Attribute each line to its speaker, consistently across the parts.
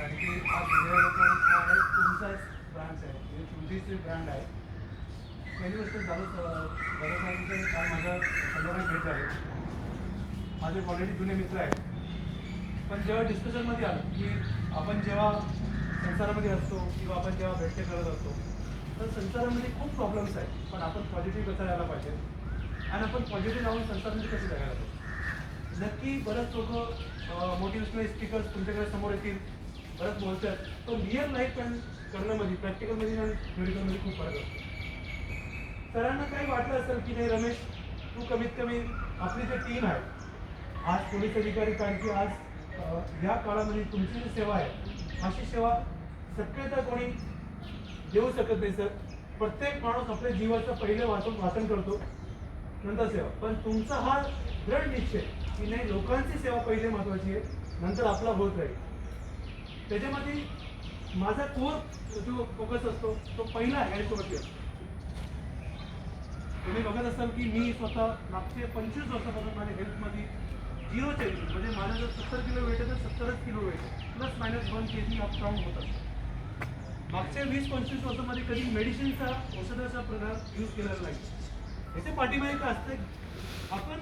Speaker 1: कारण की हा सूर्यरत्न हा एक तुमचाच ब्रँच आहे, म्हणजे तुमचीच ब्रँड आहे. पहिली गोष्ट झालं दादासाहेबांचं काल माझ्या संदर्भात भेट झाली. माझे ऑलरेडी जुने मित्र आहेत, पण जेव्हा डिस्कशनमध्ये आलं की आपण जेव्हा संसारामध्ये असतो किंवा आपण जेव्हा भेटते करत असतो तर संसारामध्ये खूप प्रॉब्लेम्स आहेत, पण आपण पॉझिटिव्ह कसं राहायला पाहिजे आणि आपण पॉझिटिव्ह राहून संसारामध्ये कसे जगायला पाहिजे. नक्की बरेच लोक मोटिवेशनल स्पीकर्स तुमच्याकडे समोर येतील, बरंच बोलतात, पण रिअल लाईफ करण्यामध्ये प्रॅक्टिकलमध्ये आणि थ्योरिकलमध्ये खूप फरक असतो. सरांना काही वाटलं असेल की नाही रमेश, तू कमीत कमी आपली जी टीम आहे आज पोलीस अधिकारी, कारण की आज या काळामध्ये तुमची जी सेवा आहे अशी सेवा शक्यता कोणी देऊ शकत नाही सर. प्रत्येक माणूस आपल्या जीवाचं पहिले वाचन करतो नंतर सेवा, पण तुमचा हा दृढ निश्चय की नाही लोकांची सेवा पहिले महत्वाची आहे, नंतर आपला होत राहील. त्याच्यामध्ये माझा कोर जो फोकस असतो तो पहिला हेल्थवरती असतो. तुम्ही बघत असाल की मी स्वतः मागचे 25 वर्षापासून माझ्या हेल्थमध्ये 0 चेंजेस, म्हणजे माझं जर 70 किलो वेट आहे तर 70च किलो वेट आहे, plus minus 1 kg up down होत असतो. मागच्या 20-25 वर्षामध्ये कधी मेडिसिनचा औषधाचा प्रकार यूज केलेला नाही. याचे पाठीमागे काय असतं, आपण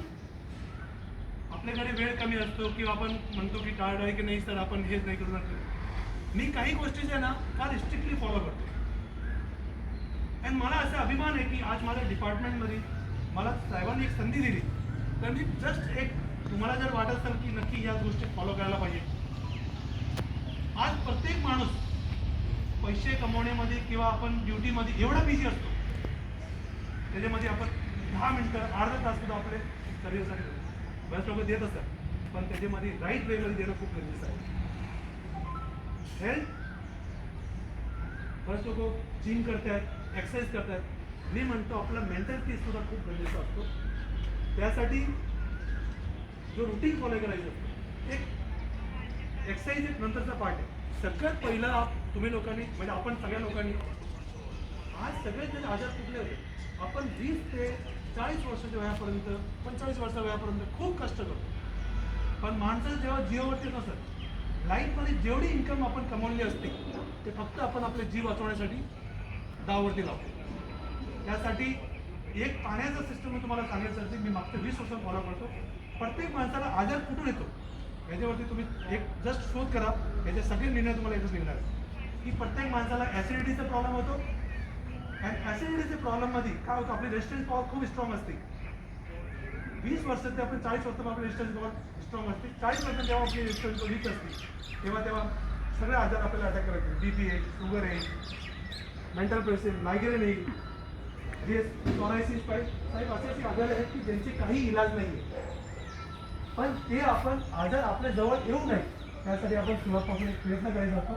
Speaker 1: आपल्याकडे वेळ कमी असतो किंवा आपण म्हणतो की टाळाटाळी की नाही सर आपण हेच नाही करू शकतो. मी काही गोष्टी जे ना फार स्ट्रिक्टली फॉलो करतो आणि मला असा अभिमान आहे की आज माझ्या डिपार्टमेंटमध्ये मला साहेबांनी एक संधी दिली, तर मी जस्ट एक तुम्हाला जर वाटत असेल की नक्की या गोष्टी फॉलो करायला पाहिजे. आज प्रत्येक माणूस पैसे कमवण्यामध्ये किंवा आपण ड्युटीमध्ये एवढा बिझी असतो, त्याच्यामध्ये आपण 10 मिनिटं अर्धा तास सुद्धा आपले करिअरसाठी बरेच लोक देत असतात, पण त्याच्यामध्ये राईट वेमध्ये देणं खूप गरजेचं आहे. हेल्थ बरेच लोक जिम करतात, एक्सरसाइज करतात, मी म्हणतो आपला मेंटल पीस सुद्धा खूप गरजेचा असतो. त्यासाठी जो रुटीन फॉलो करायचं असतो, एक एक्सरसाइज एक नंतरचा पार्ट आहे. सगळ्यात पहिला तुम्ही लोकांनी म्हणजे आपण सगळ्या लोकांनी आज सगळेच जण आजार कुठले होते, आपण 20 ते 40 वर्षाच्या वयापर्यंत 45 वर्षाच्या वयापर्यंत खूप कष्ट करतो, पण माणसं जेव्हा जीवावरती नसत लाईफमध्ये जेवढी इन्कम आपण कमवली असते ते फक्त आपण आपले जीव वाचवण्यासाठी दावरती लावतो. त्यासाठी एक पाण्याचा सिस्टम मी तुम्हाला सांगायचं मी मागच्या 20 वर्ष फॉलो करतो. प्रत्येक माणसाला आजार कुठून येतो याच्यावरती तुम्ही एक जस्ट शोध करा, याचे सगळे निर्णय तुम्हाला एकच निघणार की प्रत्येक माणसाला ॲसिडिटीचा प्रॉब्लेम होतो आणि ॲसिडिटीच्या प्रॉब्लेममध्ये काय होतं, आपली रेजिस्टन्स पॉवर खूप स्ट्रॉंग असते. 20 वर्ष ते आपण 40 वर्ष आपली रेजिस्टन्स पॉवर स्ट्रॉंग असते. 40 वर्ष जेव्हा आपली रेजिस्टन्स वीक असते तेव्हा सगळे आजार आपल्याला अटॅक करायचे. बीपी आहे, शुगर आहे, मेंटल प्रेशर, मायग्रेन आहे, जे सोरायसिस साहेब असे असे आजार आहेत की ज्यांचे काही इलाज नाही आहे, पण ते आपण आजार आपल्या जवळ येऊ नये त्यासाठी आपण सुरुवातपासून एक प्रयत्न करायचा असतो.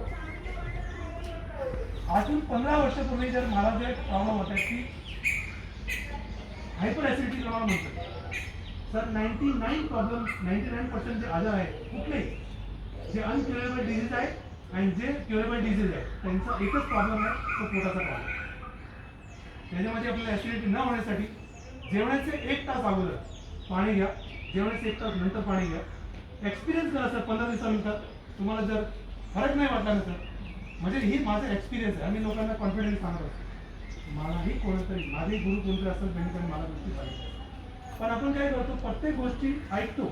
Speaker 1: अजून 15 वर्षापूर्वी जर मला जे प्रॉब्लेम होता की हायपर ॲसिडिटी प्रॉब्लेम होतं सर, 99% जे आजार आहेत कुठले जे अनक्युरेबल डिझीज आहे आणि जे क्युरेबल डिझीज आहे त्यांचा एकच प्रॉब्लेम आहे, तो पोटाचा प्रॉब्लेम. त्याच्यामध्ये आपल्याला ॲसिडिटी न होण्यासाठी जेवणाचे 1 तास अगोदर पाणी घ्या, जेवणाचे 1 तास नंतर पाणी घ्या. एक्सपिरियन्स करा सर, 15 दिवसानंतर तुम्हाला जर फरक नाही वाटला नंतर, म्हणजे ही माझा एक्सपिरियन्स आहे. आम्ही लोकांना कॉन्फिडन्स सांगत असतो. मलाही कोणतरी माझे गुरु कोणतरी असेल त्यांनी मला गोष्टी सांगितल्या, पण आपण काय करतो प्रत्येक गोष्टी ऐकतो,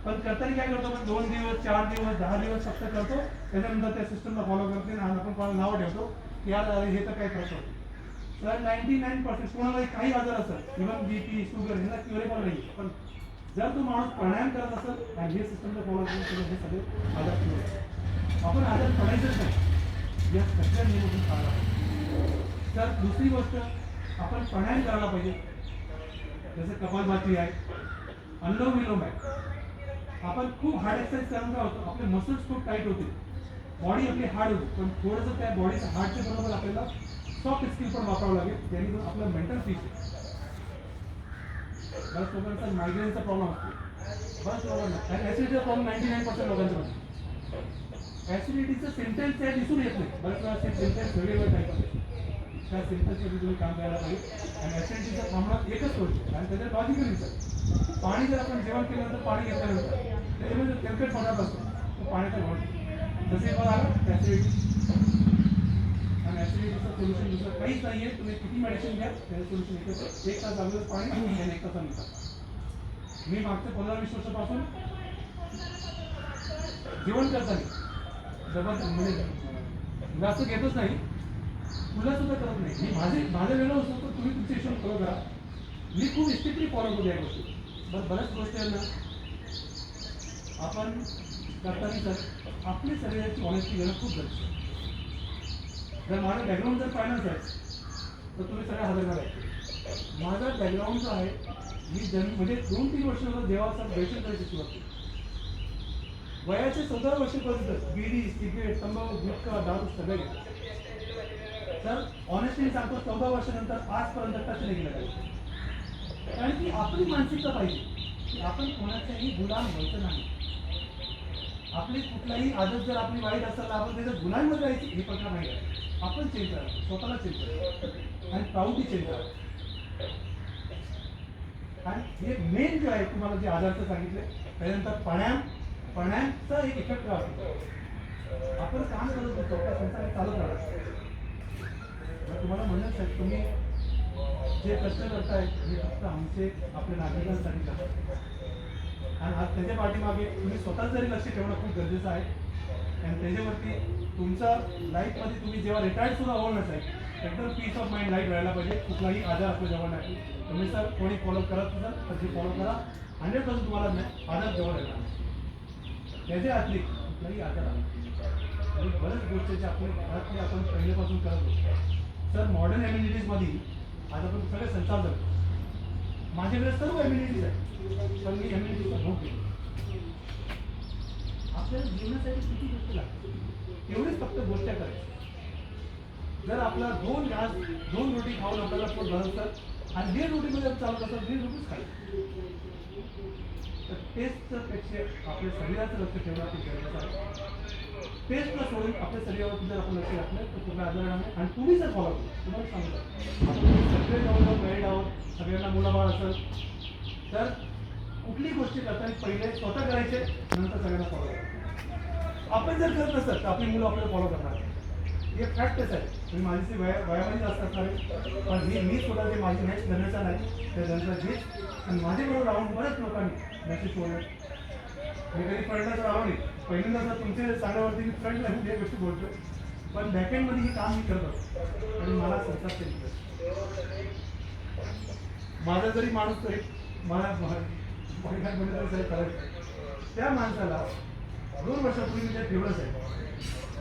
Speaker 1: पण करताना काय करतो आपण 2 दिवस 4 दिवस 10 दिवस फक्त करतो, त्याच्यानंतर त्या सिस्टमला फॉलो करते आणि आपण कोणाला नाव ठेवतो की यार हे तर काय प्रश्न होतो. तर 99% कोणालाही काही आजार असेल, इव्हन बीपी शुगर ह्याला क्युरेबल नाही, पण जर तो माणूस प्राणायाम करत असेल आणि हे सिस्टमला फॉलो करून हे सगळे आजार क्युअर, आपण आजार पडायचंच नाही या सगळ्या नियमातून पाळला पाहिजे. तर दुसरी गोष्ट आपण प्राणायाम करायला पाहिजे, जसं कपालभाती आहे, अनुलोम विलोम आहे. आपण खूप हार्ड एक्सरसाइज करून काय होतं, आपले मसल्स खूप टाईट होते, बॉडी आपली हार्ड होते, पण थोडंसं त्या बॉडीच्या हार्डच्या बरोबर आपल्याला सॉफ्ट स्किल पण वापरावं लागेल, जेणेकरून आपलं मेंटल पीस आहे. बऱ्याच लोकांचा मायग्रेनचा प्रॉब्लेम असतो, बऱ्याच लोकांना आणि ॲसिडिटीचा प्रॉब्लेम 99% लोकांचा. ॲसिडिटीचं सिम्पटम्स त्या दिसून येत नाही, बऱ्याच वेळा ते सिम्पटम्स वेगवेगळे टाईप असतात. त्या सिम्पटम्समध्ये तुम्ही काम करायला पाहिजे आणि ॲसिडिटीचा प्रॉब्लेम एकच गोष्ट आणि त्याच्या लॉजिकल विचार, पाणी जर आपण जेवण केल्यानंतर पाणी घेतल्यानंतर त्याच्यामध्ये तेलकट पदार्थ असतो, तो पाण्याचा घोळ जसे बघा ॲसिडिटी आणि ॲसिडिटीचं सोल्युशन दुसरं काहीच नाही आहे. तुम्ही किती मेडिसिन घ्या त्याचं सोल्युशन एकच आहे. 1 तास अगोदर पाणी आणि 1 तासानंतर. मी मागच्या 15-20 वर्षापासून जेवण करताना जबरदस्त म्हणजे जास्त घेतच नाही, तुला सुद्धा करत नाही. मी माझं वेगळं असतो तर तुम्ही तुमचे हिशोब फॉलो करा. मी खूप स्ट्रिक्टली फॉलो करतो या गोष्टी. बऱ्याच गोष्टी आहे ना आपण करताना सर आपली शरीराची ऑनेस्टी घेणं खूप गरजेचं आहे. जर माझं बॅकग्राऊंड जर फायनान्स आहे तर तुम्ही सगळ्या हजर करायचे. माझा बॅकग्राऊंड जो आहे मी म्हणजे 2-3 वर्ष जेव्हा सर बेशन करायची सुरुवात केली, वयाचे 14 वर्षापर्यंत बीडी सिगरेट तंबाखू गुटखा दारू सगळे घेतलं. तर ऑनेस्टली सांगतो 14 वर्षानंतर आजपर्यंत टच नाही केलं पाहिजे. कारण की आपली मानसिकता पाहिजे की आपण कोणाच्याही गुलाम व्हायचं नाही. आपली कुठलाही आदत जर आपली वाईट असेल तर आपण त्याच्या गुलांमध्ये जायची हे प्रकार नाही आहे. आपण चेंज करायचं, स्वतःला चेंज करायचं आणि प्राऊडली चेंज करायचं. आणि हे मेन जे आहे तुम्हाला जे आजारचं सांगितले त्यानंतर पाण्याचा एक इफेक्ट राहतो. आपण काम करत होतो त्या संसार चालत राहतो. तुम्हाला म्हणत आहे तुम्ही जे कष्ट करताय हे फक्त आमचे आपल्या नागरिकांसाठी करतात. आणि आज त्याच्या पाठीमागे तुम्ही स्वतः जरी लक्ष ठेवणं खूप गरजेचं आहे. आणि त्याच्यावरती तुमचा लाईफमध्ये तुम्ही जेव्हा रिटायर्ड सुद्धा होणार नसाल एकदम पीस ऑफ माइंड लाईफ राहायला पाहिजे. कुठलाही आजार आपल्या जवळ नाही. तुम्ही सर कोणी फॉलो करत असाल तर ते फॉलो करा. 100% तुम्हाला आजार जवळ येणार नाही. त्याच्या आतली कुठलाही आजार आला आणि बऱ्याच गोष्टीचे आपले आपण पहिल्यापासून करत होतो. सर मॉडर्न एम्युनिटीजमध्ये आज आपण सगळे संसार करतो. माझ्याकडे सर्व एम्युनिटीज आहेत पण मी एम्युनिटीचा भोग घेतो. आपल्याला जीवनासाठी किती गोष्टी लागतात एवढीच फक्त गोष्ट करायची. जर आपला 2 घास 2 रोटी खाऊन आपल्याला पोट भरत तर आणि 1.5 रोटीमध्ये चालत असेल 1.5 रोटीच खायचं. तर टेस्टपेक्षा आपल्या शरीराचं लक्ष ठेवणं खूप गरजेचं आहे. टेस्टला सोडून आपल्या शरीरावर जर आपण लक्ष घातलं तर कुठला आजार नाही. आणि तुम्ही जर फॉलो केलं तुम्हाला सांगतो आपण सगळे जवळ मॅरिड आहोत, सगळ्यांना मुलाबाळ असेल तर कुठलीही गोष्टी करताना पहिले स्वतः करायचे नंतर सगळ्यांना फॉलो करायचे. आपण जर करत नसतं तर आपली मुलं आपल्याला फॉलो करणार. हे फॅक्टच आहे. तुम्ही माझी वयामध्ये जास्त असणार आहे पण मी स्वतः जे माझी नेक्स्ट जनरेशन आहे त्या जनरेशन आणि माझ्याबरोबर राहून बऱ्याच लोकांनी मेसेज बोलले. मी कधी फ्रंटला तर राहू नाही. पहिल्यांदा तुमच्या सांगण्यावरती मी फ्रंटला या गोष्टी बोलतो पण बॅकएंडमध्ये हे काम मी करत असतो आणि मला संसार चेंज करतो. माझा जरी माणूस तरी मला तरी करायचं त्या माणसाला 2 वर्षापूर्वी मी त्या ठेवलंच आहे.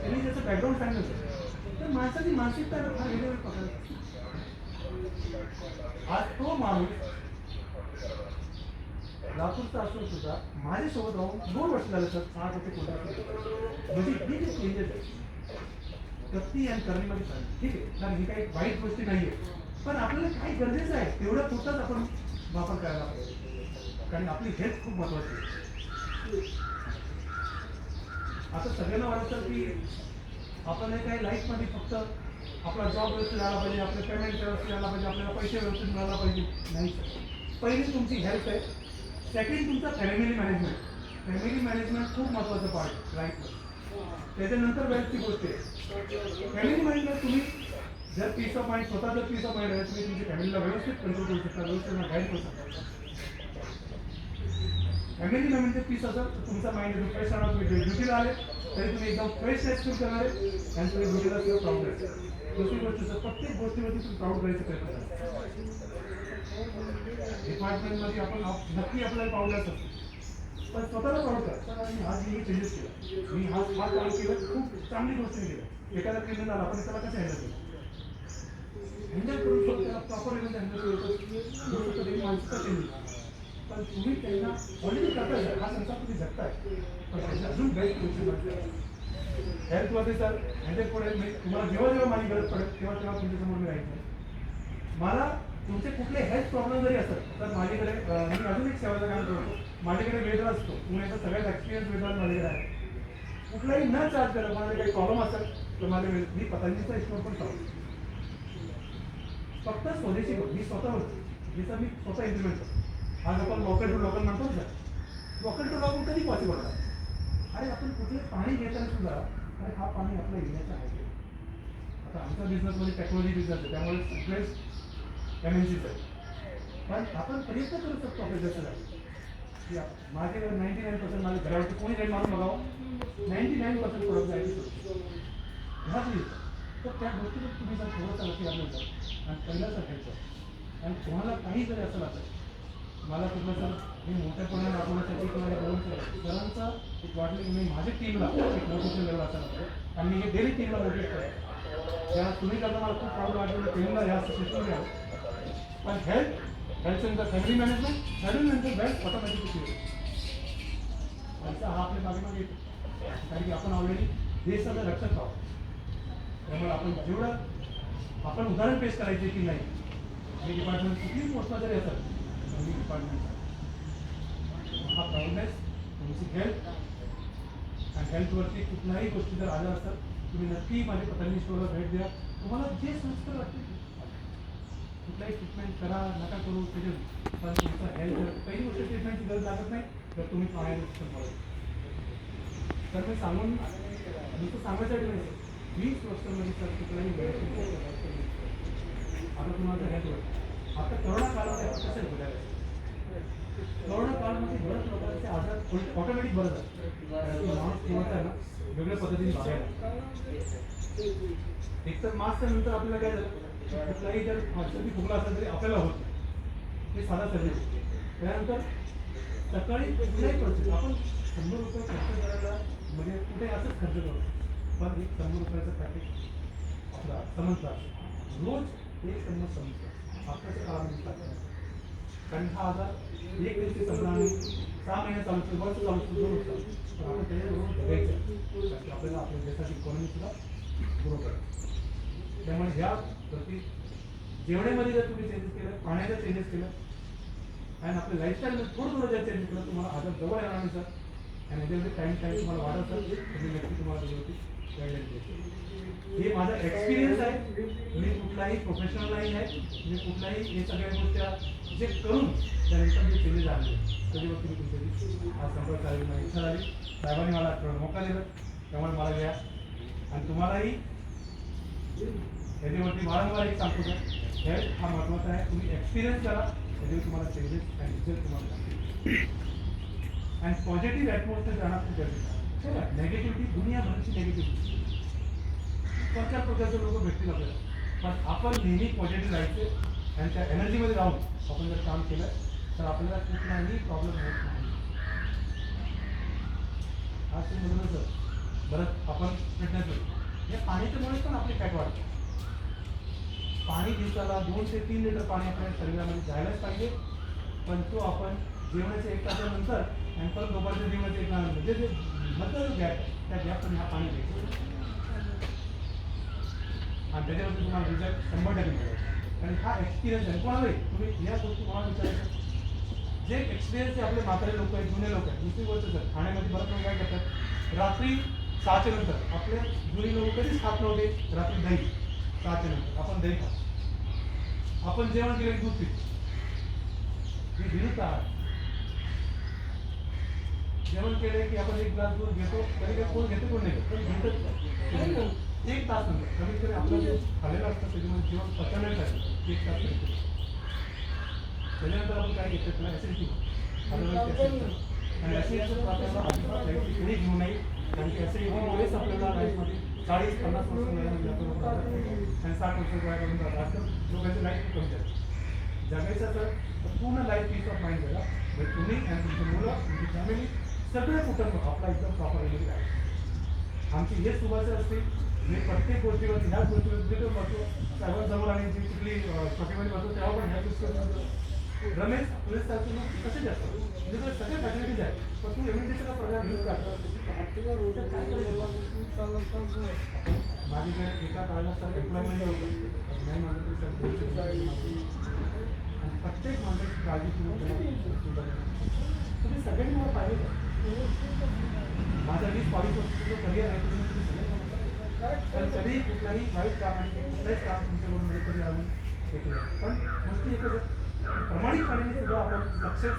Speaker 1: त्यांनी त्याचं बॅकग्राऊंड सांगितलं तर माणसाची मानसिकता फार वेगवेगळ्या प्रकारची. आज तो माणूस लातूरचा असून सुद्धा माझ्यासोबत राहून 2 वर्ष झालं सर 8 रुपये कोणता म्हणजे ही जे चेंजेस आहे व्यक्ती आणि करणीमध्ये चालेल ठीक आहे. कारण ही काही वाईट गोष्टी नाही आहे पण आपल्याला काय गरजेचं आहे तेवढं पुरताच आपण वापर करायला पाहिजे. कारण आपली हेल्थ खूप महत्वाची आहे. आता सगळ्यांना वाटतं की आपण हे काही लाईफमध्ये फक्त आपला जॉब व्यवस्थित झाला पाहिजे, आपलं पेमेंट व्यवस्थित झाला पाहिजे, आपल्याला पैसे व्यवस्थित मिळाला पाहिजे. नाही पहिली तुमची हेल्थ आहे. सेकंड तुमचा फॅमिली मॅनेजमेंट. फॅमिली मॅनेजमेंट खूप महत्त्वाचं पार्ट लाईफमध्ये. त्याच्यानंतर वेल्थची गोष्ट आहे. फॅमिली मॅनेजमेंट तुम्ही जर पीस ऑफ माइंड स्वतः जर पीस ऑफ माइंड आहे तुम्ही तुमच्या फॅमिलीला व्यवस्थित कंट्रोल करू शकता, व्यवस्थित गाईड करू शकता. फॅमिली म्हणजे पीस असेल तर तुमचा माइंड फ्रेश राहणार. तुम्ही ड्युटीला आले तरी तुम्ही एकदम फ्रेशनेस फील करणार आहे आणि तुम्ही ड्युटीला किंवा प्राऊड करायचं. दुसरी गोष्ट सर प्रत्येक गोष्टीवरती तुम्ही प्राऊड करायचं प्रयत्न करा. डिपार्टमेंटमध्ये आपण नक्की आपल्याला प्राऊड असतो पण स्वतःला प्राऊड करा. सर मी आज मी चेंजेस केला, मी हा काम केलं, खूप चांगली गोष्ट केली. एखादा क्रिमिनल आला आपण त्याला कसं हँडल केलं हँडल करून स्वतः त्याला प्रॉपर हँडल केलं माणसं चेंज. पण तुम्ही त्यांना ऑलरेडी करताय हा संसार तुम्ही जगताय पण त्याची अजून बेस्ट गोष्टी हेल्थमध्ये सर ह्याच्या पुढे मी तुम्हाला जेव्हा जेव्हा माझी गरज पडेल तेव्हा तेव्हा तुमच्यासमोर मी राहायचं. मला तुमचे कुठले हेल्थ प्रॉब्लेम जरी असेल तर माझ्याकडे मी अजून एक सेवाचं काम करतो. माझ्याकडे वेदर असतो. तुम्ही याचा सगळ्यात एक्सपिरियन्स वेदर माझ्याकडे आहे. कुठलाही न चार्ज करा. माझा काही प्रॉब्लेम असेल तर माझ्या मी पतंजलीचा स्टोर पण चालतो. फक्त स्वदेशी मी स्वतः होतो जिथं मी स्वतः इम्प्लिमेंट करतो. आज आपण लोकल टू लोकल म्हणतो सर. लोकल टू लोकल कधी पॉसिबल आहे. अरे आपण कुठले पाणी घेताना सुद्धा आणि हा पाणी आपला येण्याचा आहे. आता आमचा बिझनेसमध्ये टेक्नॉलॉजी बिझनेस आहे, त्यामुळे सगळेच MNCच आहे. पण आपण प्रयत्न करू शकतो आपल्या देशाला की माझ्याकडे 99% माझ्या घरावरती कोणी काही मारून बघावं, 99% प्रोडक्ट आहे घरातली. तर त्या गोष्टीवर तुम्ही जर थोडंसं लक्ष घालून जाल आणि पहिल्याच घ्यायचं आणि कोणाला काही जरी असं लागतं, मला कुठलं तर मी मोठ्यापणे दाखवण्यासाठी किंवा हे करून सरांचा एक वाटलं की मी माझ्या टीमला एक मोटिवेशन लेवल असायला पाहिजे आणि मी हे डेली टीमला मोटिवेट करतो. त्याला तुम्ही करता मला खूप प्राऊड वाटलं टीमला ह्या सिस्टम घ्या. पण health centre family management family best automatically होईल. पैसा हा आपल्या मागे येतो, कारण की आपण ऑलरेडी देशाचं रक्षक आहोत. त्यामुळे आपण जेवढं आपण उदाहरण पेश करायचे की नाही, हे डिपार्टमेंट कितीही मोठा जरी असेल मी डिपार्टमेंट हा प्राऊडनेस तुमची हेल्थ आणि हेल्थवरती कुठल्याही गोष्टी जर आल्या असतात तुम्ही नक्की माझ्या पतंजली स्टोरला भेट द्या. तुम्हाला जे सुचतं वाटते कुठलाही ट्रीटमेंट करा नका करू त्याचे, पण तुमचं हेल्थ काही गोष्टी ट्रीटमेंटची गरज लागत नाही तर तुम्ही पाहायला तर मी सांगून नुसतं सांगायसाठी नाही 20 वर्षांमध्ये तर कुठलाही मेडिसिन आता तुम्हाला हेल्थ आता कोरोना काळामध्ये आपण कसं बघायला कोरोना काळामध्ये बऱ्याच प्रकारचे आजार ऑटोमॅटिक बरं झालं. माणूस किंवा ना वेगळ्या पद्धतीने बाहेर एक तर मास्क नंतर आपल्याला काय झालं कुठलाही जर सर्दी खोकला असेल तरी आपल्याला होत नाही, हे साधा सर्दी. त्यानंतर सकाळी कुठल्याही परिस्थिती आपण 100 रुपये खर्च करायला म्हणजे कुठे असंच खर्च करतो, पण एक 100 रुपयाचं पॅकेट आपला समजला रोज एक चम्मच समजला आपल्याच्या काळामध्ये टाकला. कारण हा आजार एक दिवशी संपला आणि 6 महिने चालू वर्ष चालू 2 वर्ष पण आपण त्याच्या रोज घ्यायचं आपल्याला आपल्या देशाची इकॉनॉमी सुद्धा ग्रो करायचं. त्यामुळे ह्या प्रति जेवणामध्ये जर तुम्ही चेंजेस केलं, पाण्याचं चेंजेस केलं आणि आपल्या लाईफस्टाईलमध्ये थोडं जर चेंज केलं तुम्हाला आजार जवळ येणार नाही सर. आणि याच्यामध्ये टाईम तुम्हाला वाढत असेल तर मी नक्की तुम्हाला त्याच्यावरती गाईडलाईन देतो. हे माझा एक्सपिरियन्स आहे, मी कुठलाही प्रोफेशनल नाही आहे, मी कुठलाही हे सगळ्या गोष्टी जे करून त्यानंतर जे चेंजेस आले त्याच्यावरती मी तुमच्याशी आज संपर्क करायला इच्छा झाली. साहेबांनी मला मोका दिला त्यामुळे मला घ्या आणि तुम्हालाही याच्यावरती वारंवार एक सांगतो सर हेल्थ हा महत्त्वाचा आहे. तुम्ही एक्सपिरियन्स करा त्याच्यावर तुम्हाला चेंजेस आणि रिझल्ट तुम्हाला आणि पॉझिटिव्ह ॲटमॉस्फिअर राहणार खूप गरजेचं आहे. नेगेटिव्हिटी दुनियाभरची नेगेटिव्हिटी प्रकार प्रकारचे लोक भेटतील आपल्याला, पण आपण नेहमी पॉझिटिव्ह राहायचे आणि त्या एनर्जीमध्ये राहून आपण जर काम केलं तर आपल्याला कुठलाही प्रॉब्लेम होत नाही. आज तुम्ही म्हणलं सर बरंच आपण फिटनेस होतो या पाण्याच्यामुळे पण आपली फॅट वाढते. पाणी दिवसाला 2 ते 3 लिटर पाणी आपल्या शरीरामध्ये जायलाच पाहिजे, पण तो आपण जेवणाच्या 1 तासानंतर आणि परत दुपारच्या जेवणाच्या 1 तासानंतर जे मधलं गॅप त्या गॅपमध्ये हा पाणी घ्यायचं आणि त्याच्यावरती तुम्हाला रिझल्ट 100% मिळेल. आणि हा एक्सपिरियन्स आहे कोणालाही तुम्ही या गोष्टी कोणाला विचारायचं जे एक्सपिरियन्स आहे आपले म्हातारे लोक आहेत जुने लोक आहेत. दुसरी गोष्ट सर ठाण्यामध्ये बरंच लोक काय करतात रात्री 6च्या नंतर आपले जुनी लोक कधीच खात नव्हते रात्री दही 6च्या नंतर आपण दही खातो. आपण जेवण केलं दूध पितो हे विरुद्ध आहार. जेवण केले की आपण 1 ग्लास दूध घेतो कधी काही कोण घेतो कोण नाही घेतो 1 तास नंतर कमीत कमी आपलं जे खाल्लेलं असतं त्याच्यामध्ये जेवण पचवण्यासाठी 1 तास घेतो. त्याच्यानंतर आपण काय घेतो त्याला ॲसिडिटी आणि ॲसिडिटीचं आपल्याला अजिबात कोणी घेऊ नये कारण की ॲसिडिटीमुळेच आपल्याला लाईफमध्ये 40-50 वर्ष आणि 60 वर्ष वयापर्यंत जातात लोकांची लाईफ कमी जाते. जगायचं तर पूर्ण लाईफ पीस ऑफ माइंड झाला म्हणजे तुम्ही आणि तुमची मुलं तुमची फॅमिली सगळे कुटुंब आपला एकदम प्रॉपर एलिमेंट आहे. आमची हेच शुभाशा असते मी प्रत्येक गोष्टीवरती ह्याच गोष्टीवर जिथे बसतो सर्वांसमोर आणि जी कुठली शॉपिंगमध्ये बसतो तेव्हा पण ह्या गोष्टी रमेश पोलीस सारखे कसे जास्त म्हणजे सगळे फॅसिलिटीज आहेत पण तू इम्युनिटीचा प्रोग्राम यूज करतो माझी एका काळाला सर एम्प्लॉयमेंट होतं नाही माझं आणि प्रत्येक माणसाची काळजी तुम्ही सगळ्यांनी मला पाहिजे माझा 20-22 वर्षाचं करिअर आहे तुम्ही सगळे कधी कुठलाही वाईट काम आणि कुठलंच काम तुमच्याकडून म्हणजे कधी आम्ही हे केलं पण गोष्टी एकच प्रामाणिकपणे सुद्धा आपण सक्सेस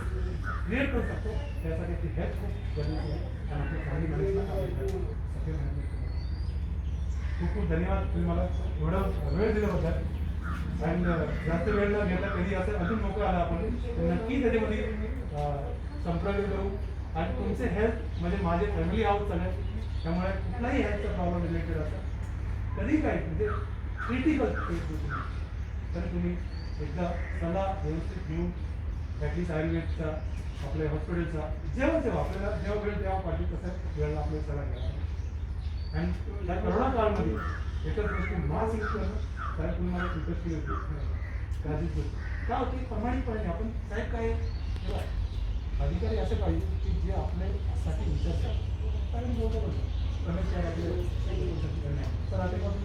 Speaker 1: क्रिएट करू शकतो त्यासाठी ती हेल्थ खूप गरजेची आहे आणि आपल्या फॅमिली मॅनेजमेंट सगळे मॅनेजमेंट खूप खूप धन्यवाद तुम्ही मला एवढं वेळ दिल्याबद्दल. आणि जास्त वेळ न घेता कधी असं अजून मोकळं आला आपण तर नक्की त्याच्यामध्ये संपर्क करू. आणि तुमचे हेल्थ म्हणजे माझे फॅमिली आहोत सगळे, त्यामुळे कुठलाही हेल्थचा प्रॉब्लेम रिलेटेड असं कधी काय म्हणजे क्रिटिकल तर तुम्ही एकदा सल्ला व्यवस्थित घेऊन ॲटलीस्ट आयुर्वेदचा आपल्या हॉस्पिटलचा जेव्हा आपल्याला जेव्हा वेळ तेव्हा पाहिजे तसं वेळेला आपल्याला सल्ला घ्यावा. आणि त्या करोना काळामध्ये एकच गोष्टी मास्क यूज करणं, कारण तुम्ही मला रिक्वेस्ट केली होती काळजीच गोष्ट काय होती प्रामाणिकपणे आपण साहेब काय बघा, अधिकारी असे पाहिजे की जे आपल्यासाठी विचार करतात. कारण बोलतो रमेश तर आधीपासून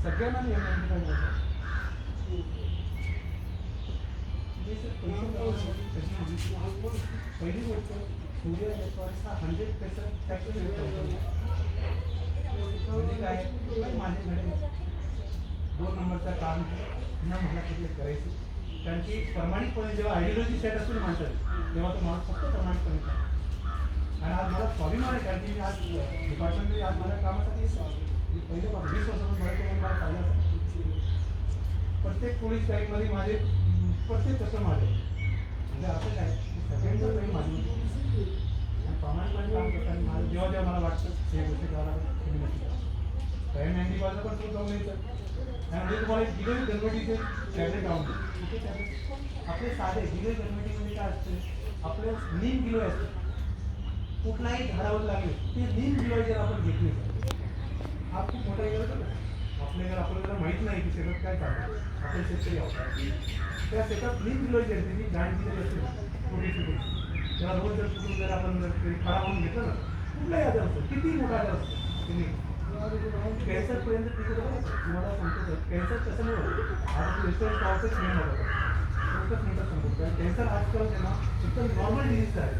Speaker 1: सगळ्यांना नियम काय बोलतात पहिली गोष्ट सूर्य इलेक्ट्रॉनिक्स हा 100% फॅक्टरी म्हणजे काय माझ्याकडे 2 नंबरचा काम पुन्हा मला कधी करायचं. कारण की प्रामाणिकपणे जेव्हा आयडिओलॉजी सेट असतो ना माणसाला तेव्हा तो माणूस फक्त प्रामाणिकपणे करतो. आणि आज मला स्वाभिमान आहे कारण की मी आज डिपार्टमेंटमध्ये आज माझ्या कामासाठी पहिले 20 वर्षापासून मला पाहिलं प्रत्येक पोलीस बँकमध्ये माझे प्रत्येक कस्टमर आले म्हणजे असं काय सगळ्यांचं काही माझी आणि प्रामाणिकपणे काम करताना माझं जेव्हा जेव्हा मला वाटतं ते गोष्टी करायला तुम्ही नक्की करा. काही मेंढीबाजूला पण तो जाऊन यायचं आणि म्हणजे तुम्हाला एक गिलोय गणपतीचे टॅबलेट लावून कुठे टॅबलेट आपले साधे गिलोय गणपतीमध्ये काय असते आपले नीम गिलोय असते. कुठलाही झाडावर लागले ते नीम गिलोय जर आपण घेतले हा खूप मोठा गेला तर आपल्याला आपल्याला माहीत नाही की शेतात काय चालतं आपण शेतकरी आहोत. त्या शेतात नीम गिलोय जे असते ती झाड गिलोय असते छोटी छोटी त्याला रोज जर कुठून जर आपण खडा म्हणून घेतलं ना कुठलाही आजार असतो किती मोठा आजार असतो तुम्ही कॅन्सरपर्यंत तुम्हाला सांगतो कॅन्सर कशामुळे होतं आज रेस्टॉरंट पावसाच मेन होतं खूपच मोठा सांगतो कारण कॅन्सर आजकाल त्यांना एकदम नॉर्मल डिझीज आहे.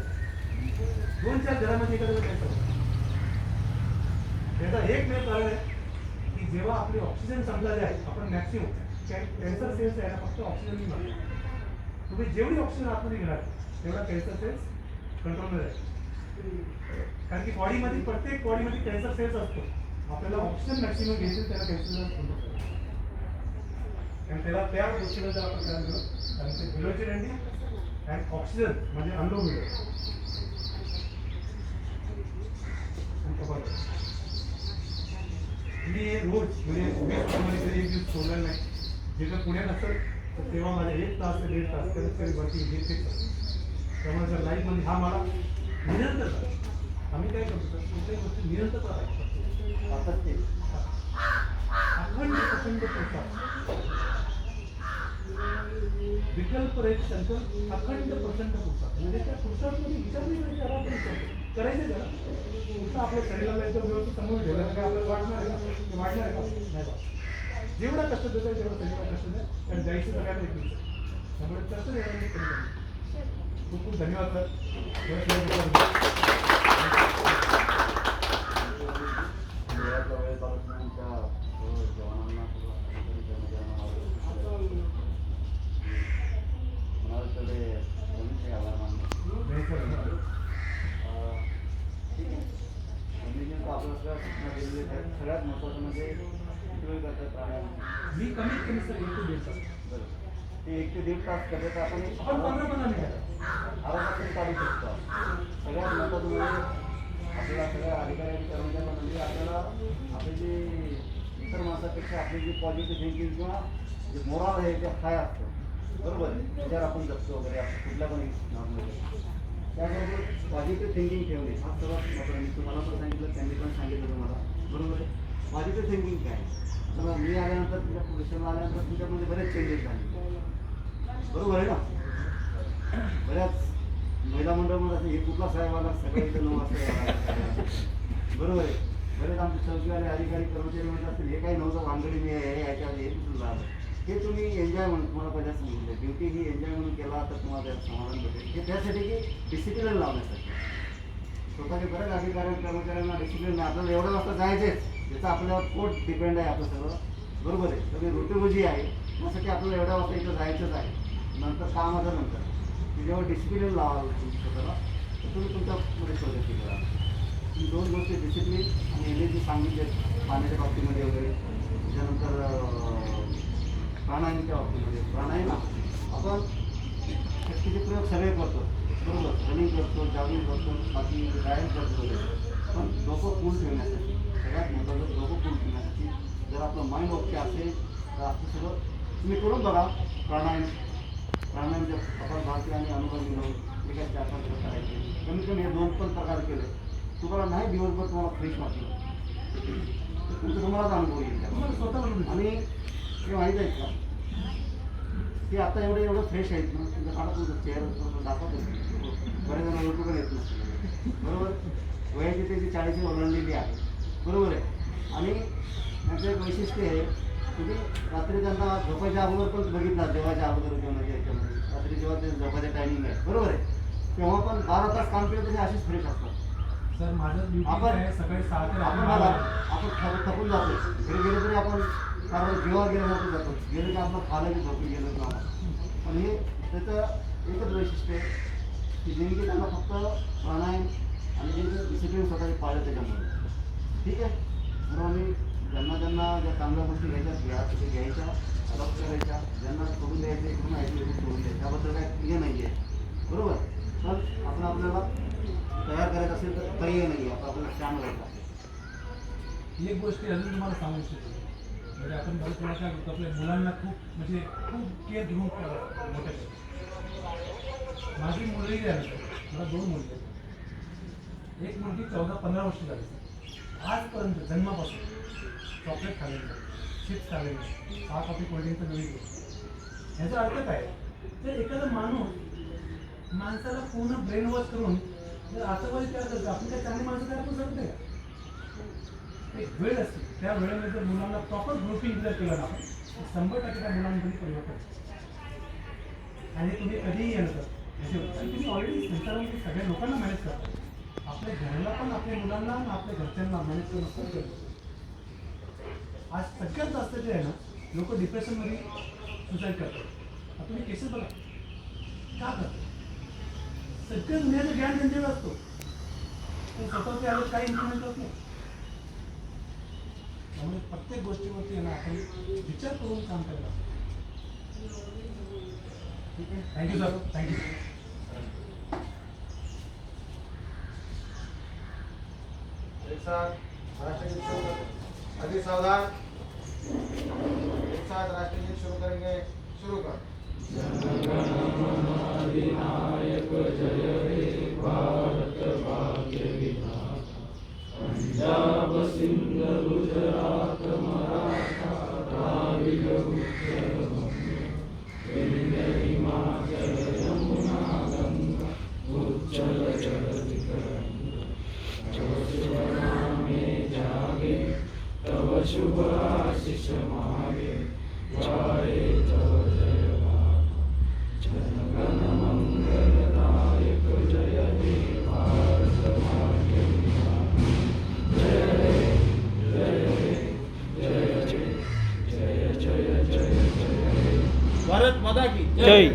Speaker 1: 2-4 घरामध्ये एखाद्याला कॅन्सर होतं. त्याचा एकमेव कारण आहे की जेव्हा आपली ऑक्सिजन संपला जाईल आपण मॅक्सिमम कॅन्सर सेल्स आहे ना फक्त ऑक्सिजन नाही तुम्ही जेवढी ऑक्सिजन आतमध्ये घेणार तेवढा कॅन्सर सेल्स कंट्रोलमध्ये आहे. कारण की बॉडीमध्ये प्रत्येक बॉडीमध्ये कॅन्सर सेल्स असतो. आपल्याला ऑक्सिजन मॅक्सिमम घ्यायचं त्याला कॅन्सर सेल्स आणि त्याला त्या गोष्टीला जर आपण काय करू कारण ते व्हिलोचिन अँड ऑक्सिजन म्हणजे अंडोमिटर मी रोज म्हणजे 20 वर्षामध्ये कधी एक दिवस सोडलं नाही. जिथं पुण्यात असेल तर तेव्हा माझ्या 1 तास ते 1.5 तास कधीच कधी वरती घेते. त्यामुळे जर लाईफमध्ये हा मला निरंतर आम्ही काय करतो सर कुठल्याही गोष्टी निरंतर अखंड प्रचंड पुरुषार्थ विकल्प रहित संकल्प अखंड प्रचंड पुरुषार्थ म्हणजे त्या पुरुषार्थमध्ये विचार नाही करायचं त्याला पुढचं आपल्या शरीराला एकदम व्यवस्थित समोर ठेवलं काय आपल्याला वाटणार आहे का ते वाटणार आहे का नाही बा जेवढा कष्ट देतो तेवढा शरीराला कष्ट द्या कारण जायचं सगळ्यात येतील त्यामुळे कसं द्यायला कमी खूप खूप धन्यवाद
Speaker 2: सगळ्यात महत्त्वाचं म्हणजे
Speaker 1: मी कमीत कमी सर 1 ते 1.5 तास
Speaker 2: ते 1 ते 1.5 तास करत आपण
Speaker 1: 15 मिनिटं
Speaker 2: आरामात काढू शकतो. सगळ्यात महत्त्वाचं म्हणजे आपल्याला सगळ्या अधिकारी कर्मचाऱ्यांमध्ये आपल्याला आपले जे इतर माणसापेक्षा आपली जी पॉझिटिव्ह थिंकिंग किंवा जे मोराल आहे ते हाय असतं बरोबर त्याच्यावर आपण जगतो वगैरे आपण कुठल्या पण नॉर्मल त्याबरोबर पॉझिटिव्ह थिंकिंग ठेवणे हा सर्वात महत्त्वाचा. मी तुम्हाला पण सांगितलं त्यांनी पण सांगितलं तुम्हाला बरोबर आहे. पॉझिटिव्ह थिंकिंग काय तर मी आल्यानंतर तुझ्या पोझिशनला आल्यानंतर तुझ्यामध्ये बरेच चेंजेस झाले बरोबर आहे ना. बऱ्याच महिला मंडळामध्ये असं हे कुठला साहेब आला सगळं इथं 9 वाजता बरोबर आहे. बरेच आमचे चौकीवाले अधिकारी कर्मचारी म्हणत असतील हे काही नव्हतं वांगडी मी याच्या हे कुठून झालं हे तुम्ही एन्जॉय म्हणून तुम्हाला पहिल्या सांगितलं ड्युटी ही एन्जॉय म्हणून केला तर तुम्हाला त्यात समाधान भेटेल हे त्यासाठी की डिसिप्लिन लावण्यासाठी स्वतःचे बऱ्याच अधिकारी कर्मचाऱ्यांना डिसिप्लिन नाही आपल्याला एवढ्या वाजता जायचेच ज्याचा आपल्यावर पोट डिपेंड आहे आपलं सगळं बरोबर आहे. सगळी रोटीरोजी आहे त्यासाठी आपल्याला एवढ्या वाजता इथं जायचंच आहे. नंतर कामाचं नंतर जेव्हा डिसिप्लिन लावाल तुम्ही स्वतःला तर तुम्ही तुमच्यामध्ये प्रगती करा. ही दोन गोष्टी डिसिप्लिन आणि हे जे सांगितले पाण्याच्या बाबतीमध्ये वगैरे, त्याच्यानंतर प्राणायामच्या बाबतीमध्ये प्राणायाम आपण शक्तीचे प्रयोग सगळे करतो बरोबर, रनिंग करतो, जॉगिंग करतो, बाकी व्यायाम करतो वगैरे, पण डोकं कूल ठेवण्यासाठी सगळ्यात महत्त्वाचं डोकं कूल ठेवण्यासाठी जर आपलं माइंड ओके असेल तर आपलं सगळं तुम्ही करून बघा. प्राणायाम जर कपालभाती आणि अनुलोम विलोम एका 4-5 प्रकार करायचे, कमीत कमी हे 2 पण प्रकार केले तुम्हाला नाही दिवसभर तुम्हाला फ्रेश वाटलं तुमचं तुम्हालाच अनुभव येईल
Speaker 1: तुम्हाला स्वतःला
Speaker 2: आणि हे माहीत आहे का की आता एवढं फ्रेश आहेत ना, तुमचं काढा तुमचं चेहरा दाखवतो बरेच जण लोक पण येत नसते बरोबर, वयाची त्याची 40 ओलांडलेली आहे बरोबर आहे. आणि त्यांचं एक वैशिष्ट्य आहे तुम्ही रात्री त्यांना झोपायच्या अगोदर पण बघितला, जेवायच्या अगोदर जेवणाच्या याच्यामध्ये रात्री जेव्हा ते झोपायचं टायमिंग आहे बरोबर आहे, तेव्हा पण 12 तास काम केलं तरी अशीच फ्रेश असतात.
Speaker 1: सर माझं ड्युटी
Speaker 2: आपण
Speaker 1: आहे सकाळी 6 ते
Speaker 2: आपण
Speaker 1: रात्री
Speaker 2: बघा
Speaker 1: 12.
Speaker 2: आपण थकून जातो घरी गेलो तरी आपण कारण जेव्हा गेल्यासारखं जातो, गेलं की आपलं खालं की झोपी गेलं की आम्हाला, पण हे त्याचं एकच वैशिष्ट्य आहे की नेमकी त्यांना फक्त प्राणायाम आणि जे डिसिप्लिन स्वतःचे पाळलं त्याच्यामुळे ठीक आहे. म्हणून आम्ही ज्यांना ज्या चांगल्या गोष्टी घ्या तिथे घ्यायच्या, अडॉप्ट करायच्या, ज्यांना सोडून द्यायचे इकडून ऐकले सोडून द्यायचे, त्याबद्दल काय क्लिअर नाही आहे बरोबर. तर आपण आपल्याला तयार करायचं असेल तर पर्याय नाही आहे, आता आपल्याला स्टँड व्हायचं आहे.
Speaker 1: एक गोष्ट अजून तुम्हाला सांगू इच्छितो, म्हणजे आपण बरेच वेळा काय करतो आपल्या मुलांना खूप केअर घेऊन मोठ्या करतो. माझी मुलगी आहे मला 2 मुली आहेत. एक मुलगी 14-15 वर्ष झाली आजपर्यंत जन्मापासून चॉकलेट खाल्लेलं, चिप्स खाल्लेलं, 6 कॉफी कोल्ड्रिंकचं नवीन घेतो. ह्याचा अर्थ काय, तर एखादा माणसाला पूर्ण ब्रेन वॉश करून जर आता वय तयार करतो, आपण काय चांगली माणसं तयार करू शकतो का? एक वेळ असते, त्या वेळेमध्ये जर मुलांना प्रॉपर ग्रुपिंग जर केलं ना आपण 100% त्या मुलांमध्ये परिवर्तन. आणि तुम्ही कधीही येणं तर तुम्ही ऑलरेडी संसारामध्ये सगळ्या लोकांना मॅनेज करता, आपल्या घराला पण आपल्या मुलांना आणि आपल्या घरच्यांना मॅनेज करणं खूप गरजेचं आहे. आज सगळ्यात जास्त जे आहे ना लोक डिप्रेशनमध्ये सुसाईड करतात. आता तुम्ही केसेस बघा का करतात, सगळं दुनियाचं ज्ञान त्यांच्याकडे असतो पण स्वतः ते आलं काही इम्प्लिमेंट होत नाही. त्यामुळे प्रत्येक गोष्टीवरती आहे ना आपण विचार करून काम करायला. ठीक आहे, थँक्यू सर, थँक्यू.
Speaker 3: एक साथ राष्ट्रगीत शुरू कर, अभी सावधान, एक साथ राष्ट्रगीत शुरू करेंगे, शुरू कर.
Speaker 4: अधिनायक जय हे भारत भाग्य विधाता, पंजाब सिंध गुजरात मराठा द्राविड उत्कल बंग, विंध्य हिमाचल यमुना गंगा उज्जल जगति तरंग. तव शुभ नामे जागे, तव शुभ आशीष मागे, गाये तव जय गाथा. जनगण मंगलदायक जय हे भारत भाग्य विधाता. जय जय जय जय जय जय जय.
Speaker 3: भारत माता की
Speaker 4: जय.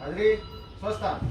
Speaker 3: हाजरी स्वस्थान.